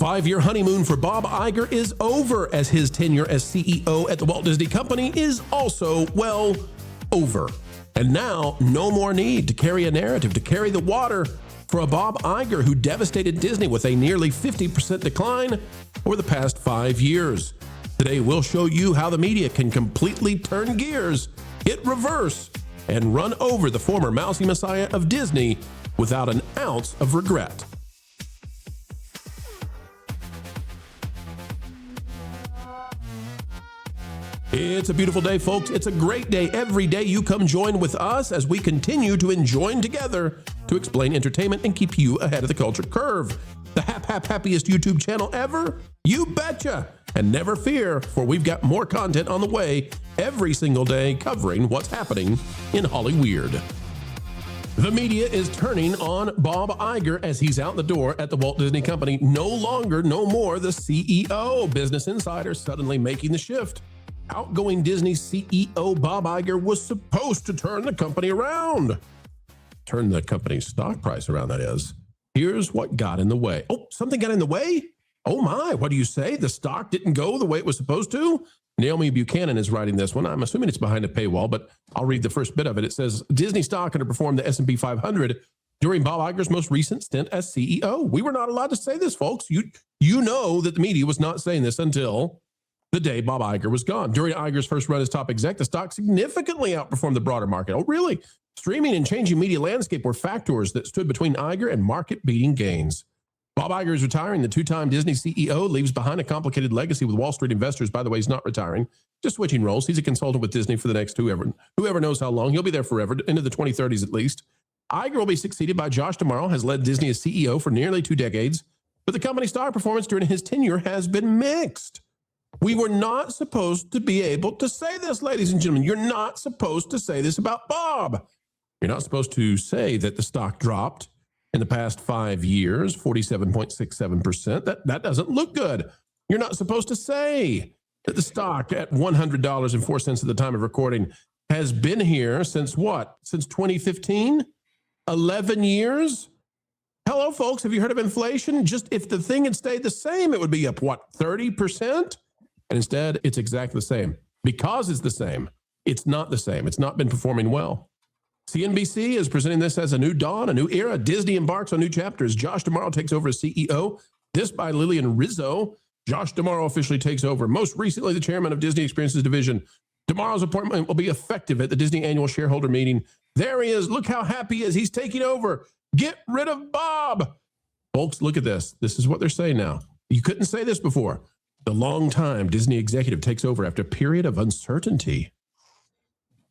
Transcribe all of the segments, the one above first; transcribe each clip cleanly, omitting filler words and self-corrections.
5-year honeymoon for Bob Iger is over, as his tenure as CEO at the Walt Disney Company is also, well, over. And now, no more need to carry a narrative, to carry the water for a Bob Iger who devastated Disney with a nearly 50% decline over the past 5 years. Today, we'll show you how the media can completely turn gears, hit reverse, and run over the former mousy messiah of Disney without an ounce of regret. It's a beautiful day, folks. It's a great day. Every day you come join with us as we continue to join together to explain entertainment and keep you ahead of the culture curve. The happiest YouTube channel ever? You betcha! And never fear, for we've got more content on the way every single day covering what's happening in Hollyweird. The media is turning on Bob Iger as he's out the door at the Walt Disney Company. No more the CEO. Business Insider suddenly making the shift. Outgoing Disney CEO Bob Iger was supposed to turn the company around. Turn the company's stock price around, that is. Here's what got in the way. Oh, something got in the way? Oh my, what do you say? The stock didn't go the way it was supposed to? Naomi Buchanan is writing this one. I'm assuming it's behind a paywall, but I'll read the first bit of it. It says, Disney stock underperformed the S&P 500 during Bob Iger's most recent stint as CEO. We were not allowed to say this, folks. You know that the media was not saying this until the day Bob Iger was gone. During Iger's first run as top exec, the stock significantly outperformed the broader market. Oh, really? Streaming and changing media landscape were factors that stood between Iger and market-beating gains. Bob Iger is retiring. The two-time Disney CEO leaves behind a complicated legacy with Wall Street investors. By the way, he's not retiring, just switching roles. He's a consultant with Disney for the next whoever knows how long. He'll be there forever, into the 2030s at least. Iger will be succeeded by Josh D'Amaro, has led Disney as CEO for nearly 2 decades, but the company's stock performance during his tenure has been mixed. We were not supposed to be able to say this, ladies and gentlemen. You're not supposed to say this about Bob. You're not supposed to say that the stock dropped in the past 5 years, 47.67%. That doesn't look good. You're not supposed to say that the stock at $100.04 at the time of recording has been here since what? Since 2015? 11 years? Hello, folks. Have you heard of inflation? Just if the thing had stayed the same, it would be up, what, 30%? And instead, it's exactly the same. Because it's the same, it's not the same. It's not been performing well. CNBC is presenting this as a new dawn, a new era. Disney embarks on new chapters. Josh D'Amaro takes over as CEO. This by Lillian Rizzo. Josh D'Amaro officially takes over. Most recently, the chairman of Disney Experiences Division. D'Amaro's appointment will be effective at the Disney annual shareholder meeting. There he is. Look how happy he is. He's taking over. Get rid of Bob. Folks, look at this. This is what they're saying now. You couldn't say this before. The longtime Disney executive takes over after a period of uncertainty.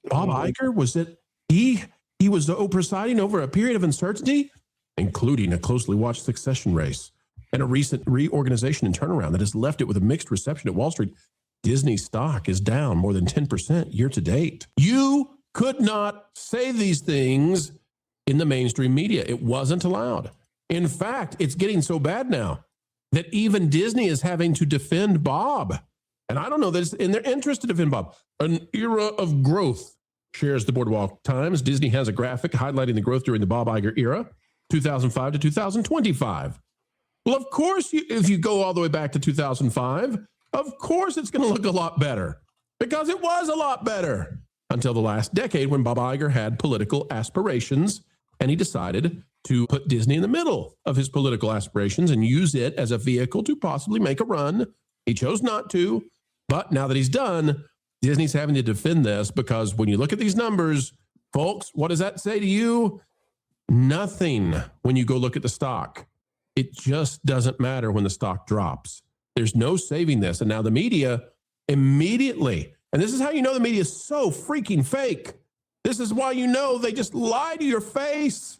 Bob Iger, was it? He was presiding over a period of uncertainty, including a closely watched succession race and a recent reorganization and turnaround that has left it with a mixed reception at Wall Street. Disney stock is down more than 10% year to date. You could not say these things in the mainstream media. It wasn't allowed. In fact, it's getting so bad now that even Disney is having to defend Bob. And I don't know that it's in their interest to defend Bob. An era of growth, shares the Boardwalk Times. Disney has a graphic highlighting the growth during the Bob Iger era, 2005 to 2025. Well, of course, if you go all the way back to 2005, of course it's going to look a lot better, because it was a lot better until the last decade when Bob Iger had political aspirations and he decided to put Disney in the middle of his political aspirations and use it as a vehicle to possibly make a run. He chose not to, but now that he's done, Disney's having to defend this, because when you look at these numbers, folks, what does that say to you? Nothing when you go look at the stock. It just doesn't matter when the stock drops. There's no saving this. And now the media immediately, and this is how you know the media is so freaking fake. This is why you know they just lie to your face.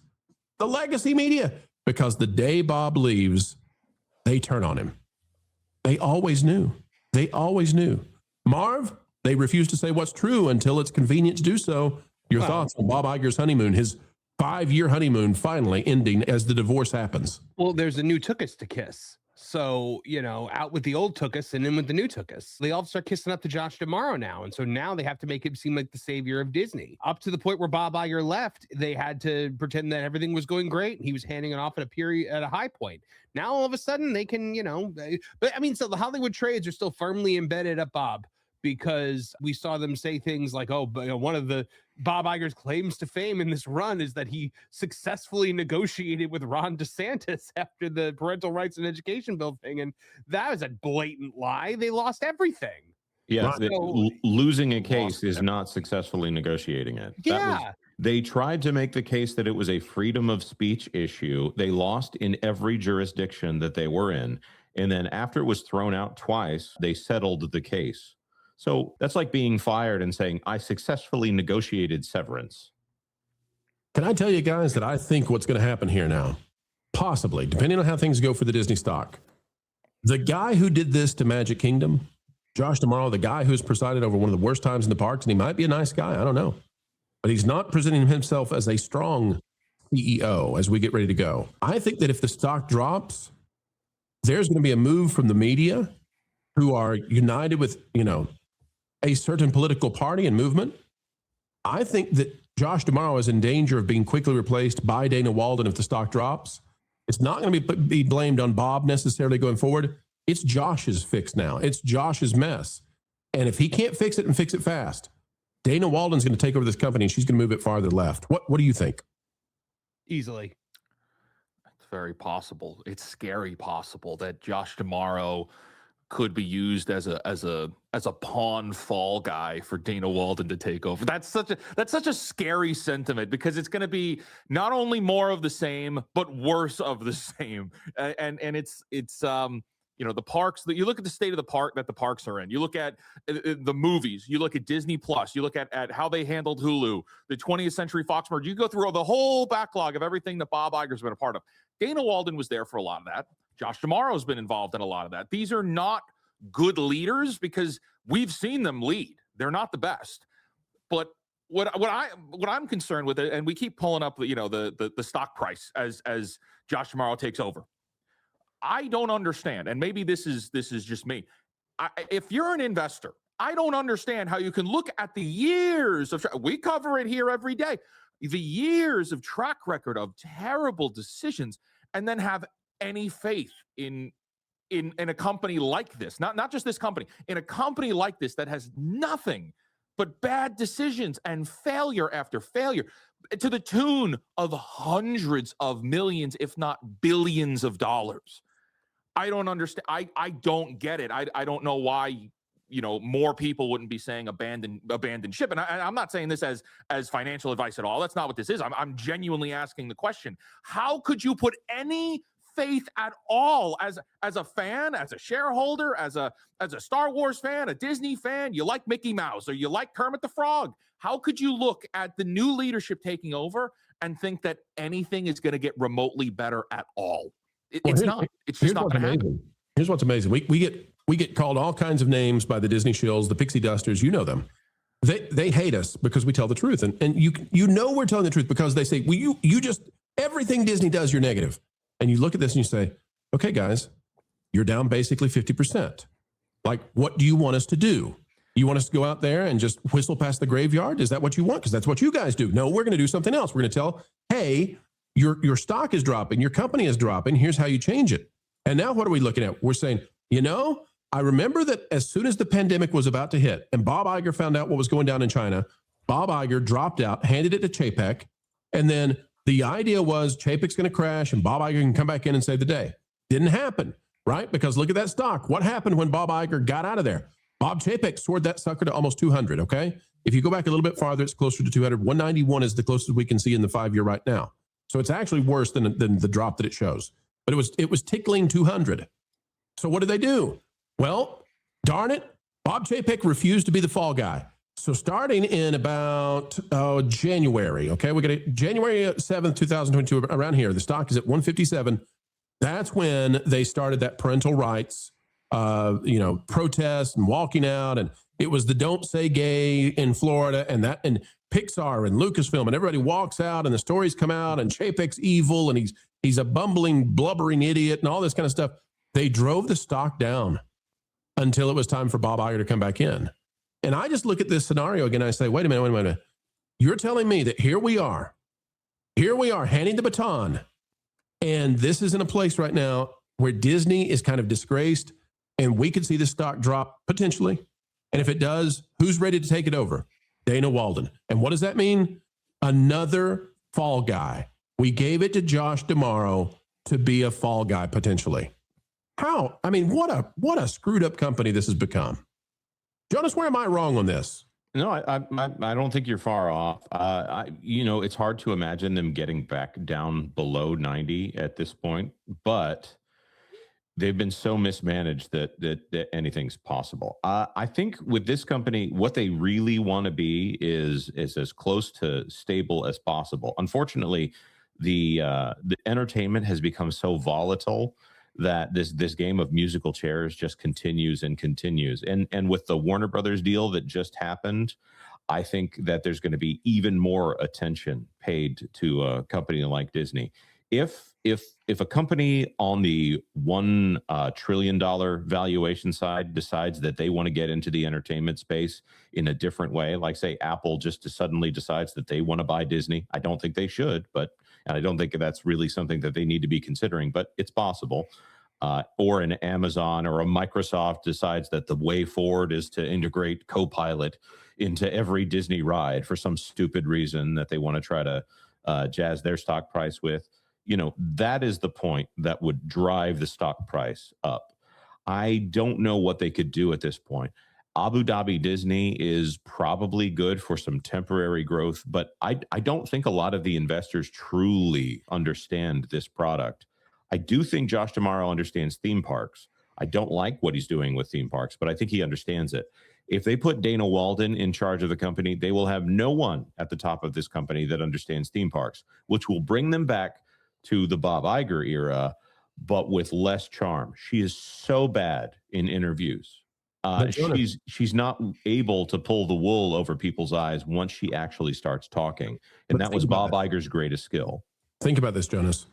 The legacy media, because the day Bob leaves, they turn on him. They always knew. They always knew. Marv, they refuse to say what's true until it's convenient to do so. Your thoughts on Bob Iger's honeymoon, his 5-year honeymoon finally ending as the divorce happens? Well, there's a new tookis to kiss. So, out with the old took us and in with the new took us. They all start kissing up to Josh D'Amaro now. And so now they have to make him seem like the savior of Disney. Up to the point where Bob Iger left, they had to pretend that everything was going great. He was handing it off at a high point. Now, all of a sudden, they can, so the Hollywood trades are still firmly embedded at Bob, because we saw them say things like, one of the Bob Iger's claims to fame in this run is that he successfully negotiated with Ron DeSantis after the parental rights and education bill thing. And that was a blatant lie. They lost everything. Yes, losing a case is not successfully negotiating it. Yeah. They tried to make the case that it was a freedom of speech issue. They lost in every jurisdiction that they were in. And then after it was thrown out twice, they settled the case. So that's like being fired and saying, I successfully negotiated severance. Can I tell you guys that I think what's going to happen here now, possibly, depending on how things go for the Disney stock, the guy who did this to Magic Kingdom, Josh D'Amaro, the guy who's presided over one of the worst times in the parks, and he might be a nice guy, I don't know, but he's not presenting himself as a strong CEO as we get ready to go. I think that if the stock drops, there's going to be a move from the media who are united with, a certain political party and movement. I think that Josh D'Amaro is in danger of being quickly replaced by Dana Walden if the stock drops. It's not going to be blamed on Bob necessarily going forward. It's Josh's fix now. It's Josh's mess. And if he can't fix it and fix it fast, Dana Walden's going to take over this company and she's going to move it farther left. What do you think? Easily. It's very possible. It's scary possible that Josh D'Amaro could be used as a pawn fall guy for Dana Walden to take over. That's such a scary sentiment, because it's going to be not only more of the same, but worse of the same. And it's the parks, that you look at the state of the park that the parks are in. You look at the movies, you look at Disney Plus, you look at how they handled Hulu, the 20th Century Fox merge. You go through the whole backlog of everything that Bob Iger's been a part of. Dana Walden was there for a lot of that. Josh D'Amaro's been involved in a lot of that. These are not good leaders, because we've seen them lead. They're not the best. But what I'm concerned with, and we keep pulling up the stock price as Josh D'Amaro takes over. I don't understand, and maybe this is just me. If you're an investor, I don't understand how you can look at the years of, we cover it here every day, the years of track record of terrible decisions, and then have any faith in a company like this, not just this company, in a company like this that has nothing but bad decisions and failure after failure, to the tune of hundreds of millions, if not billions of dollars. I don't understand. I don't get it. I don't know why, more people wouldn't be saying abandon ship. And I'm not saying this as financial advice at all. That's not what this is. I'm genuinely asking the question. How could you put any faith at all as a fan, as a shareholder, as a Star Wars fan, a Disney fan, you like Mickey Mouse or you like Kermit the Frog? How could you look at the new leadership taking over and think that anything is going to get remotely better at all? It's not. It's just not going to happen. Here's what's amazing. We get called all kinds of names by the Disney shills, the pixie dusters. You know them. They hate us because we tell the truth, and we're telling the truth because they say, well, you just, everything Disney does, you're negative. And you look at this and you say, okay, guys, you're down basically 50%. Like, what do you want us to do? You want us to go out there and just whistle past the graveyard? Is that what you want? Because that's what you guys do. No, we're going to do something else. We're going to tell, hey, your stock is dropping, your company is dropping. Here's how you change it. And now what are we looking at? We're saying, I remember that as soon as the pandemic was about to hit and Bob Iger found out what was going down in China, Bob Iger dropped out, handed it to Chapek, and then the idea was Chapek's going to crash and Bob Iger can come back in and save the day. Didn't happen, right? Because look at that stock. What happened when Bob Iger got out of there? Bob Chapek soared that sucker to almost 200, okay? If you go back a little bit farther, it's closer to 200. 191 is the closest we can see in the 5-year right now. So it's actually worse than the drop that it shows. But it was tickling 200. So what did they do? Well, darn it, Bob Chapek refused to be the fall guy. So starting in about January, okay, we got January 7th, 2022, around here, the stock is at 157. That's when they started that parental rights, protest and walking out. And it was the Don't Say Gay in Florida and Pixar and Lucasfilm, and everybody walks out and the stories come out and Chapek's evil and he's a bumbling, blubbering idiot and all this kind of stuff. They drove the stock down until it was time for Bob Iger to come back in. And I just look at this scenario again. And I say, wait a minute. You're telling me that here we are handing the baton. And this is in a place right now where Disney is kind of disgraced, and we could see the stock drop potentially. And if it does, who's ready to take it over? Dana Walden. And what does that mean? Another fall guy. We gave it to Josh D'Amaro to be a fall guy potentially. How? I mean, what a screwed up company this has become. Jonas, where am I wrong on this? No, I don't think you're far off. It's hard to imagine them getting back down below 90 at this point, but they've been so mismanaged that anything's possible. I think with this company, what they really want to be is as close to stable as possible. Unfortunately, the entertainment has become so volatile that this game of musical chairs just continues and continues. And with the Warner Brothers deal that just happened, I think that there's going to be even more attention paid to a company like Disney. If a company on the $1 trillion valuation side decides that they want to get into the entertainment space in a different way, like say Apple just suddenly decides that they want to buy Disney, I don't think they should, and I don't think that's really something that they need to be considering, but it's possible. Or an Amazon or a Microsoft decides that the way forward is to integrate Copilot into every Disney ride for some stupid reason that they want to try to jazz their stock price with. That is the point that would drive the stock price up. I don't know what they could do at this point. Abu Dhabi Disney is probably good for some temporary growth, but I don't think a lot of the investors truly understand this product. I do think Josh D'Amaro understands theme parks. I don't like what he's doing with theme parks, but I think he understands it. If they put Dana Walden in charge of the company, they will have no one at the top of this company that understands theme parks, which will bring them back to the Bob Iger era, but with less charm. She is so bad in interviews. She's not able to pull the wool over people's eyes once she actually starts talking. And that was Bob Iger's greatest skill. Think about this, Jonas.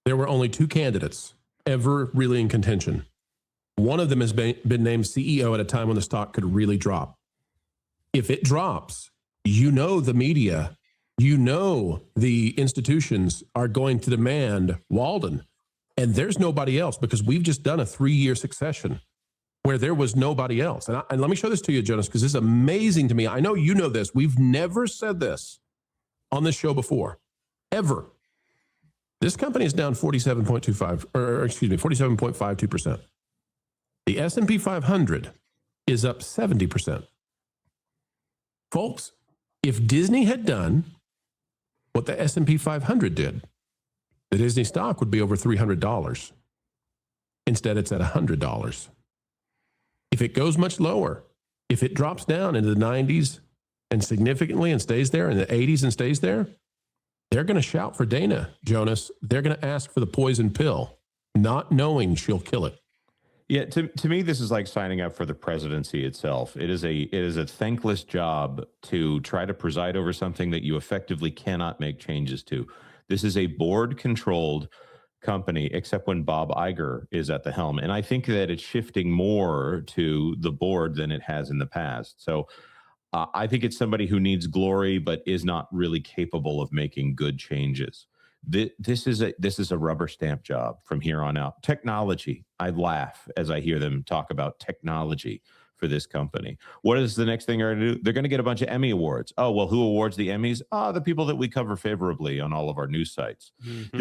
There were only two candidates ever really in contention. One of them has been named CEO at a time when the stock could really drop. If it drops, the media, the institutions are going to demand Walden. And there's nobody else, because we've just done a 3-year succession where there was nobody else. And let me show this to you, Jonas, because this is amazing to me. I know you know this. We've never said this on this show before, ever. This company is down 47.52%. The S&P 500 is up 70%. Folks, if Disney had done what the S&P 500 did, the Disney stock would be over $300. Instead, it's at $100. If it goes much lower, if it drops down into the 90s and significantly and stays there, in the 80s and stays there, they're going to shout for Dana, Jonas. They're going to ask for the poison pill, not knowing she'll kill it. Yeah, to me, this is like signing up for the presidency itself. It is a thankless job to try to preside over something that you effectively cannot make changes to. This is a board-controlled company, except when Bob Iger is at the helm. And I think that it's shifting more to the board than it has in the past. So I think it's somebody who needs glory, but is not really capable of making good changes. This is a rubber stamp job from here on out. Technology. I laugh as I hear them talk about technology for this company. What is the next thing they're going to do? They're going to get a bunch of Emmy awards. Oh, well, who awards the Emmys? The people that we cover favorably on all of our news sites. Mm-hmm.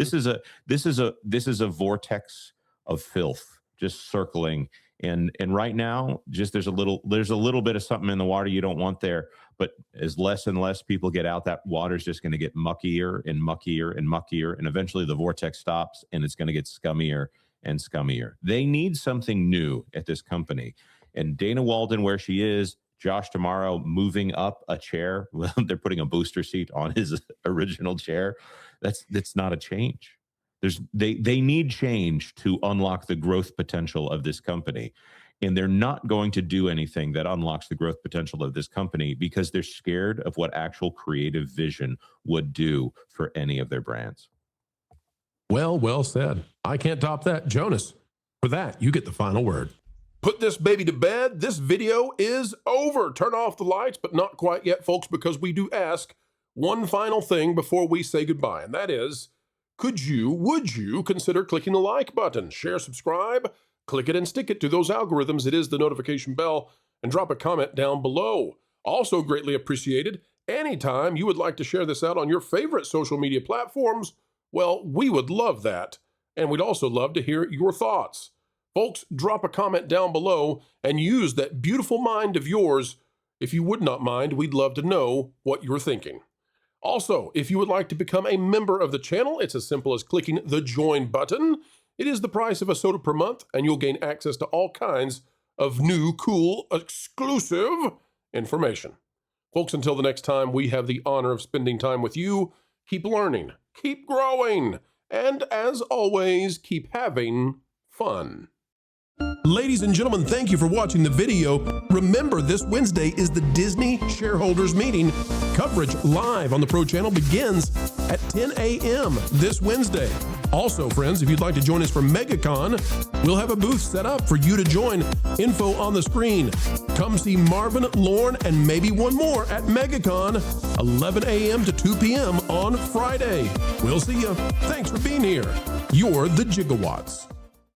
This is a vortex of filth just circling. And right now, just there's a little bit of something in the water you don't want there. But as less and less people get out, that water's just going to get muckier and muckier and muckier. And eventually the vortex stops and it's going to get scummier and scummier. They need something new at this company. And Dana Walden, where she is, Josh D'Amaro moving up a chair. Well, they're putting a booster seat on his original chair. That's not a change. They need change to unlock the growth potential of this company. And they're not going to do anything that unlocks the growth potential of this company because they're scared of what actual creative vision would do for any of their brands. Well said. I can't top that. Jonas, For that, you get the final word. Put this baby to bed. This video is over. Turn off the lights, but not quite yet, folks, because we do ask one final thing before we say goodbye, and that is, would you consider clicking the like button, share, subscribe, click it and stick it to those algorithms. It is the notification bell, and drop a comment down below. Also greatly appreciated, anytime you would like to share this out on your favorite social media platforms, well, we would love that, and we'd also love to hear your thoughts. Folks, drop a comment down below and use that beautiful mind of yours. If you would not mind, we'd love to know what you're thinking. Also, if you would like to become a member of the channel, it's as simple as clicking the join button. It is the price of a soda per month, and you'll gain access to all kinds of new, cool, exclusive information. Folks, until the next time we have the honor of spending time with you, keep learning, keep growing, and as always, keep having fun. Ladies and gentlemen, thank you for watching the video. Remember, this Wednesday is the Disney Shareholders Meeting. Coverage live on the Pro Channel begins at 10 a.m. this Wednesday. Also, friends, if you'd like to join us for MegaCon, we'll have a booth set up for you to join. Info on the screen. Come see Marvin, Lorne, and maybe one more at MegaCon, 11 a.m. to 2 p.m. on Friday. We'll see you. Thanks for being here. You're the Gigawatts.